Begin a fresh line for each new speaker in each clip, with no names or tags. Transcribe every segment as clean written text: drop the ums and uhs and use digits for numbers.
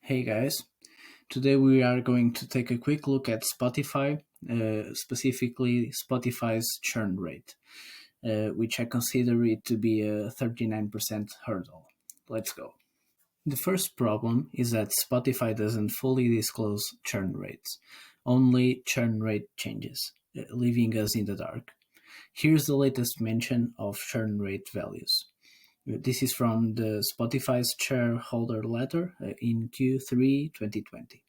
Hey guys, today we are going to take a quick look at Spotify, specifically Spotify's churn rate, which I consider it to be a 39% hurdle. Let's go. The first problem is that Spotify doesn't fully disclose churn rates, only churn rate changes, leaving us in the dark. Here's the latest mention of churn rate values. This is from the Spotify's shareholder letter in Q3 2020.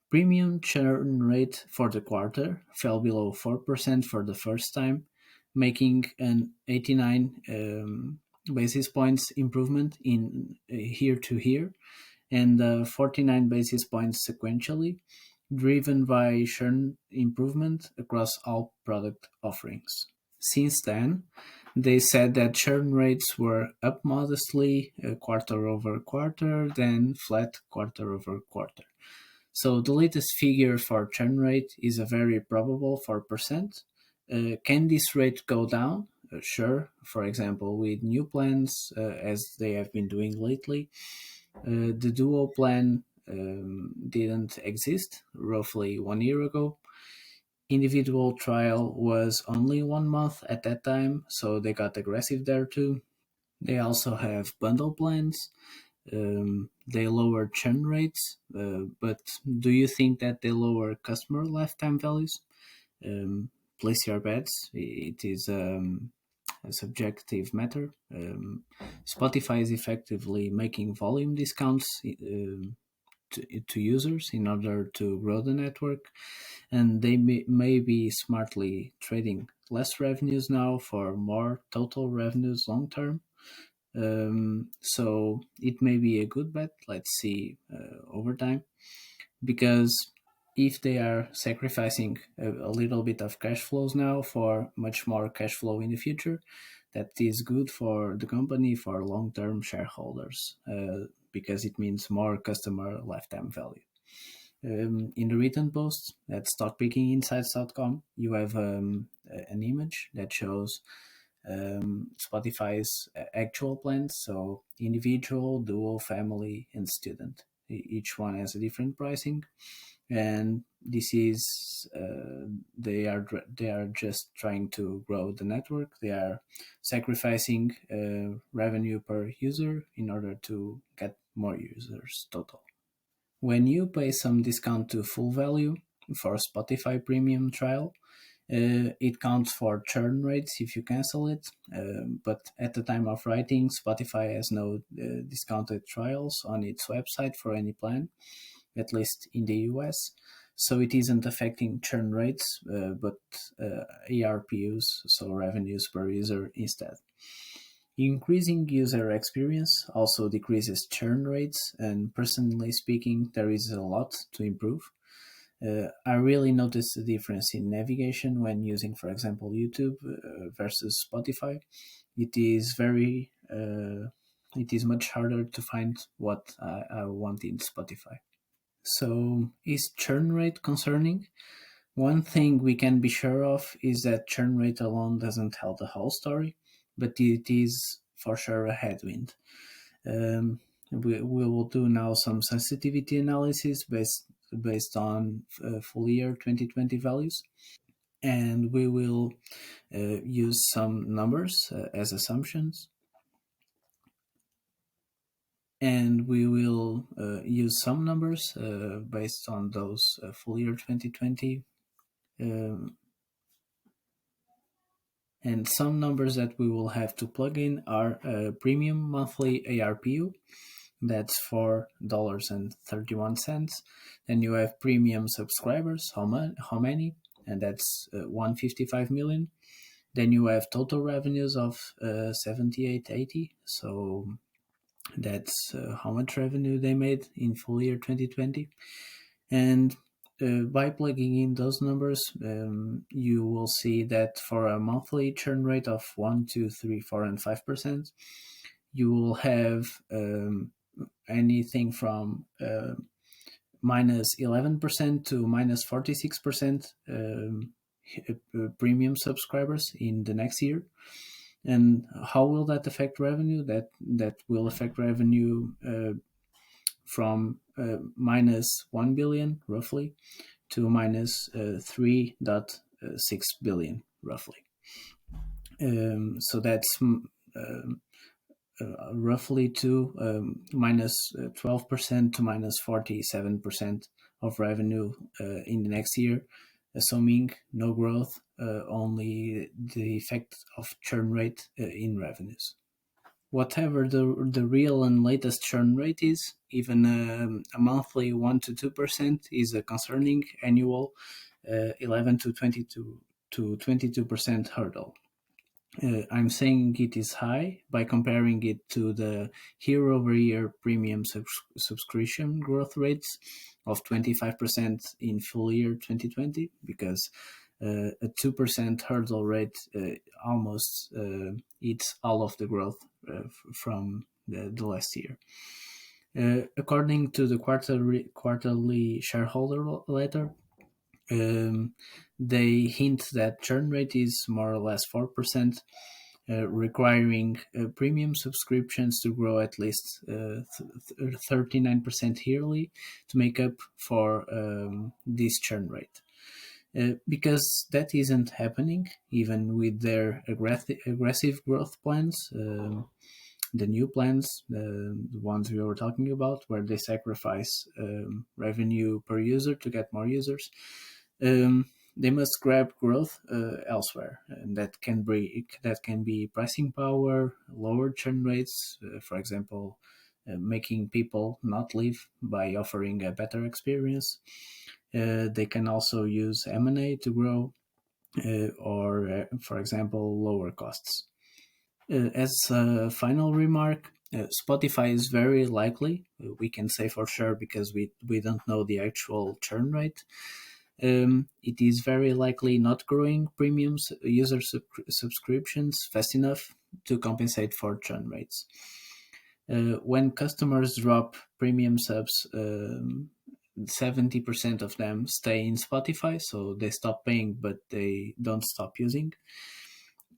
Premium churn rate for the quarter fell below 4% for the first time, making an 89 basis points improvement in year to year and 49 basis points sequentially, driven by churn improvement across all product offerings. Since then, they said that churn rates were up modestly quarter over quarter, then flat quarter over quarter. So the latest figure for churn rate is a very probable 4%. Can this rate go down? Sure. For example, with new plans, as they have been doing lately. The Duo plan didn't exist roughly 1 year ago. Individual trial was only 1 month at that time, so they got aggressive there too. They also have bundle plans. They lower churn rates, but do you think that they lower customer lifetime values? Place your bets. It is a subjective matter. Spotify is effectively making volume discounts to users in order to grow the network, and they may be smartly trading less revenues now for more total revenues long term. So it may be a good bet. Let's see over time, because if they are sacrificing a little bit of cash flows now for much more cash flow in the future, that is good for the company, for long-term shareholders, because it means more customer lifetime value. In the written post at stockpickinginsights.com, you have an image that shows Spotify's actual plans. So individual, dual, family, and student. Each one has a different pricing, and this is they are just trying to grow the network. They are sacrificing revenue per user in order to get more users total. When you pay some discount to full value for Spotify premium trial, it counts for churn rates if you cancel it, but at the time of writing, Spotify has no discounted trials on its website for any plan, at least in the US. So it isn't affecting churn rates, but ARPUs, so revenues per user instead. Increasing user experience also decreases churn rates, and personally speaking, there is a lot to improve. I really noticed the difference in navigation when using, for example, YouTube versus Spotify. It is it is much harder to find what I want in Spotify. So, is churn rate concerning? One thing we can be sure of is that churn rate alone doesn't tell the whole story, but it is for sure a headwind. We will do now some sensitivity analysis based on full year 2020 values, and we will use some numbers as assumptions, and we will use some numbers based on those full year 2020 and some numbers that we will have to plug in are premium monthly ARPU. That's $4.31. Then you have premium subscribers, how many? And that's 155 million. Then you have total revenues of 78.80. So that's how much revenue they made in full year 2020. And by plugging in those numbers, you will see that for a monthly churn rate of 1, 2, 3, 4, and 5%, you will have anything from minus 11% to minus 46% premium subscribers in the next year. And how will that affect revenue? That will affect revenue from minus 1 billion roughly to minus 3.6 billion roughly. So that's roughly to minus 12% to minus 47% of revenue in the next year, assuming no growth, only the effect of churn rate in revenues. Whatever the real and latest churn rate is, even a monthly 1 to 2% is a concerning annual 11 to 22% hurdle. I'm saying it is high by comparing it to the year-over-year premium subscription growth rates of 25% in full year 2020, because a 2% hurdle rate almost eats all of the growth from the last year. According to the quarterly shareholder letter, they hint that churn rate is more or less 4%, requiring premium subscriptions to grow at least 39% yearly to make up for this churn rate. Because that isn't happening, even with their aggressive growth plans, the new plans, the ones we were talking about, where they sacrifice revenue per user to get more users, they must grab growth elsewhere, and that can be pricing power, lower churn rates, for example, making people not leave by offering a better experience. They can also use M&A to grow, or, for example, lower costs. As a final remark, Spotify is very likely, we can say for sure because we don't know the actual churn rate, it is very likely not growing premium user subscriptions fast enough to compensate for churn rates. When customers drop premium subs, 70% of them stay in Spotify, so they stop paying, but they don't stop using.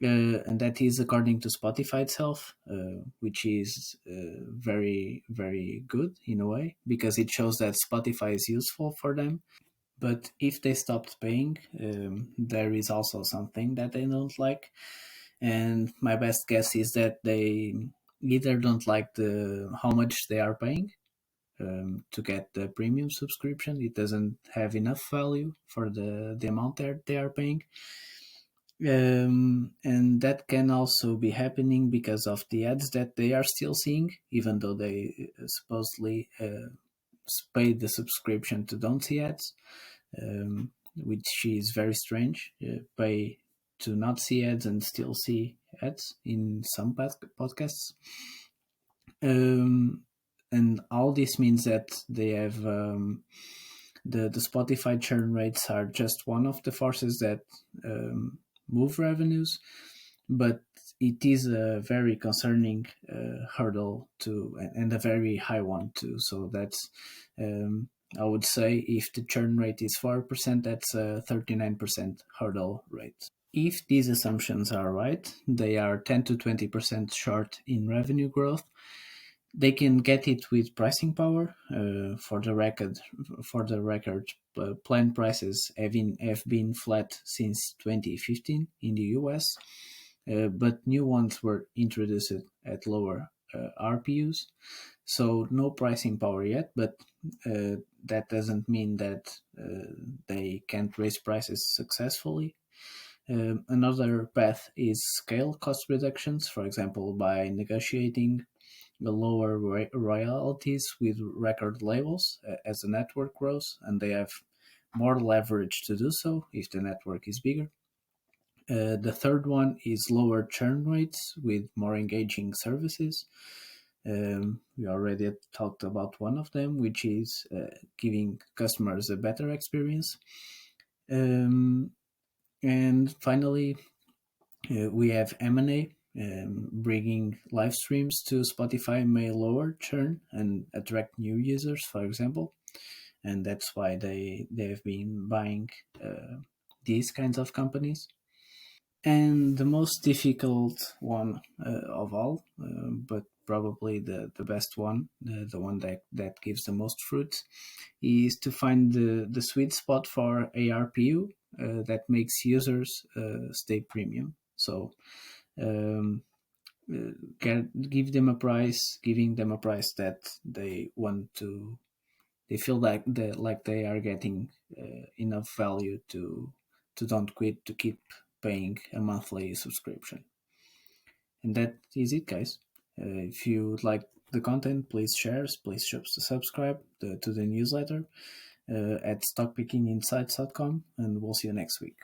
And that is according to Spotify itself, which is very, very good in a way, because it shows that Spotify is useful for them. But if they stopped paying, there is also something that they don't like. And my best guess is that they either don't like how much they are paying to get the premium subscription. It doesn't have enough value for the amount that they are paying. And that can also be happening because of the ads that they are still seeing, even though they supposedly pay the subscription to don't see ads, which is very strange. Pay to not see ads and still see ads in some podcasts. And all this means that they have the Spotify churn rates are just one of the forces that move revenues, but it is a very concerning hurdle and a very high one too. So that's I would say if the churn rate is 4%, that's a 39% hurdle rate. If these assumptions are right, they are 10 to 20% short in revenue growth. They can get it with pricing power. For the record, plan prices have been flat since 2015 in the US, but new ones were introduced at lower RPUs. So no pricing power yet, but that doesn't mean that they can't raise prices successfully. Another path is scale cost reductions, for example, by negotiating the lower royalties with record labels as the network grows, and they have more leverage to do so if the network is bigger. The third one is lower churn rates with more engaging services. We already talked about one of them, which is giving customers a better experience. And finally, we have M&A. Bringing live streams to Spotify may lower churn and attract new users, for example, and that's why they have been buying these kinds of companies. And the most difficult one of all, but probably the best one, the one that gives the most fruit, is to find the sweet spot for ARPU that makes users stay premium. So um, give them a price, giving them a price that they want to, they feel like they are getting enough value to don't quit, to keep paying a monthly subscription. And that is it, guys. If you like the content, please share, please subscribe to the newsletter at stockpickinginsights.com, and we'll see you next week.